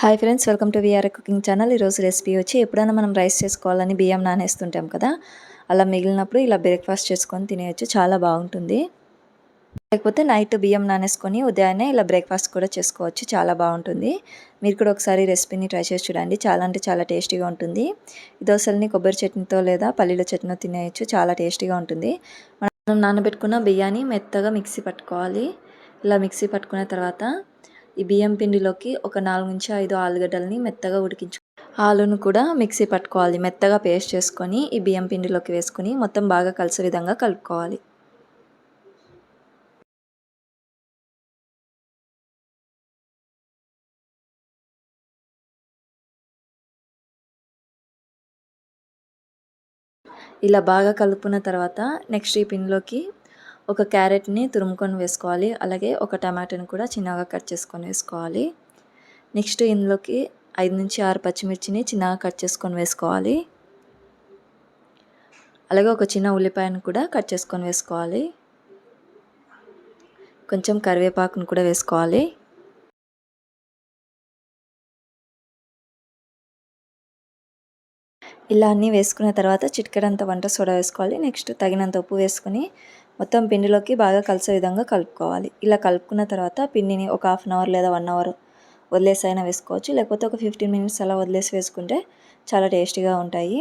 Hi friends, welcome to VR cooking channel. ఈరోజు recipe వచ్చి ఎప్పుడైనా మనం రైస్ చేసుకోవాలని బియ్యం నానేస్తుంటాం కదా, అలా మిగిలినప్పుడు ఇలా బ్రేక్ఫాస్ట్ చేసుకొని తినేయచ్చు. చాలా బాగుంటుంది. లేకపోతే నైట్ బియ్యం నానేసుకొని ఉదయాన్నే ఇలా బ్రేక్ఫాస్ట్ కూడా చేసుకోవచ్చు. చాలా బాగుంటుంది. మీరు కూడా ఒకసారి రెసిపీని ట్రై చేసి చూడండి. చాలా అంటే చాలా టేస్టీగా ఉంటుంది. ఈ దోశల్ని కొబ్బరి చట్నీతో లేదా పల్లీల చట్నీతో తినేయచ్చు. చాలా టేస్టీగా ఉంటుంది. మనం నానబెట్టుకున్న బియ్యాన్ని మెత్తగా మిక్సీ పట్టుకోవాలి. ఇలా మిక్సీ పట్టుకున్న తర్వాత ఈ బియ్యం పిండిలోకి ఒక 4-5 ఆలుగడ్డలని మెత్తగా ఆలును కూడా మిక్సీ పట్టుకోవాలి. మెత్తగా పేస్ట్ చేసుకొని ఈ బియ్యం పిండిలోకి వేసుకొని మొత్తం బాగా కలిసే విధంగా కలుపుకోవాలి. ఇలా బాగా కలుపుకున్న తర్వాత నెక్స్ట్ ఈ పిండిలోకి ఒక క్యారెట్ని తురుముకొని వేసుకోవాలి. అలాగే ఒక టమాటాని కూడా చిన్నగా కట్ చేసుకొని వేసుకోవాలి. నెక్స్ట్ ఇందులోకి 5-6 పచ్చిమిర్చిని చిన్నగా కట్ చేసుకొని వేసుకోవాలి. అలాగే ఒక చిన్న ఉల్లిపాయను కూడా కట్ చేసుకొని వేసుకోవాలి. కొంచెం కరివేపాకును కూడా వేసుకోవాలి. ఇలా అన్నీ వేసుకున్న తర్వాత చిటికెడంత వంట సోడా వేసుకోవాలి. నెక్స్ట్ తగినంత ఉప్పు వేసుకొని మొత్తం పిండిలోకి బాగా కలిసే విధంగా కలుపుకోవాలి. ఇలా కలుపుకున్న తర్వాత పిండిని ఒక 1/2 అవర్ లేదా 1 అవర్ వదిలేసి అయినా వేసుకోవచ్చు. లేకపోతే ఒక 15 మినిట్స్ అలా వదిలేసి వేసుకుంటే చాలా టేస్టీగా ఉంటాయి.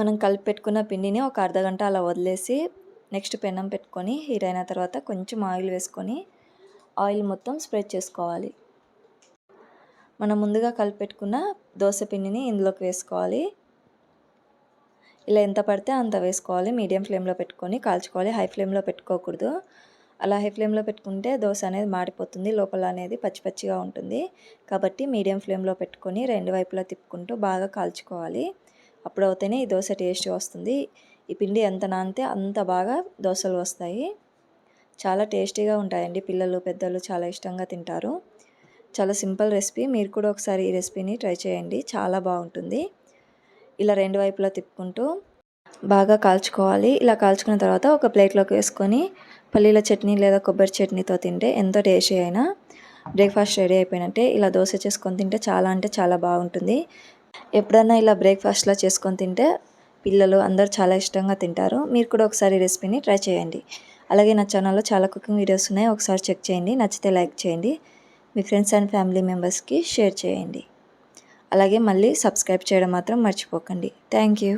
మనం కలిపి పెట్టుకున్న పిండిని ఒక అర్ధగంట అలా వదిలేసి నెక్స్ట్ పెనం పెట్టుకొని హీట్ అయిన తర్వాత కొంచెం ఆయిల్ వేసుకొని ఆయిల్ మొత్తం స్ప్రెడ్ చేసుకోవాలి. మనం ముందుగా కలిపి పెట్టుకున్న దోశ పిండిని ఇందులోకి వేసుకోవాలి. ఇలా ఎంత పడితే అంత వేసుకోవాలి. మీడియం ఫ్లేమ్లో పెట్టుకొని కాల్చుకోవాలి. హై ఫ్లేమ్లో పెట్టుకోకూడదు. అలా హై ఫ్లేమ్లో పెట్టుకుంటే దోశ అనేది మాడిపోతుంది, లోపల అనేది పచ్చి పచ్చిగా ఉంటుంది. కాబట్టి మీడియం ఫ్లేమ్లో పెట్టుకొని 2 వైపులా తిప్పుకుంటూ బాగా కాల్చుకోవాలి. అప్పుడు అవుతేనే ఈ దోశ టేస్ట్ వస్తుంది. ఈ పిండి ఎంత నానితే అంత బాగా దోశలు వస్తాయి. చాలా టేస్టీగా ఉంటాయండి. పిల్లలు పెద్దలు చాలా ఇష్టంగా తింటారు. చాలా సింపుల్ రెసిపీ. మీరు కూడా ఒకసారి ఈ రెసిపీని ట్రై చేయండి. చాలా బాగుంటుంది. ఇలా 2 వైపులా తిప్పుకుంటూ బాగా కాల్చుకోవాలి. ఇలా కాల్చుకున్న తర్వాత ఒక ప్లేట్లోకి వేసుకొని పల్లీల చట్నీ లేదా కొబ్బరి చట్నీతో తింటే ఎంతో టేస్టీ అయినా బ్రేక్ఫాస్ట్ రెడీ అయిపోయినట్టే. ఇలా దోశ చేసుకొని తింటే చాలా అంటే చాలా బాగుంటుంది. ఎప్పుడన్నా ఇలా బ్రేక్ఫాస్ట్లో చేసుకొని తింటే పిల్లలు అందరూ చాలా ఇష్టంగా తింటారు. మీరు కూడా ఒకసారి రెసిపీని ట్రై చేయండి. అలాగే నా ఛానల్లో చాలా కుకింగ్ వీడియోస్ ఉన్నాయి. ఒకసారి చెక్ చేయండి. నచ్చితే లైక్ చేయండి. మీ ఫ్రెండ్స్ అండ్ ఫ్యామిలీ మెంబర్స్కి షేర్ చేయండి. అలాగే మళ్ళీ సబ్స్క్రైబ్ చేయడం మాత్రం మర్చిపోకండి. Thank you.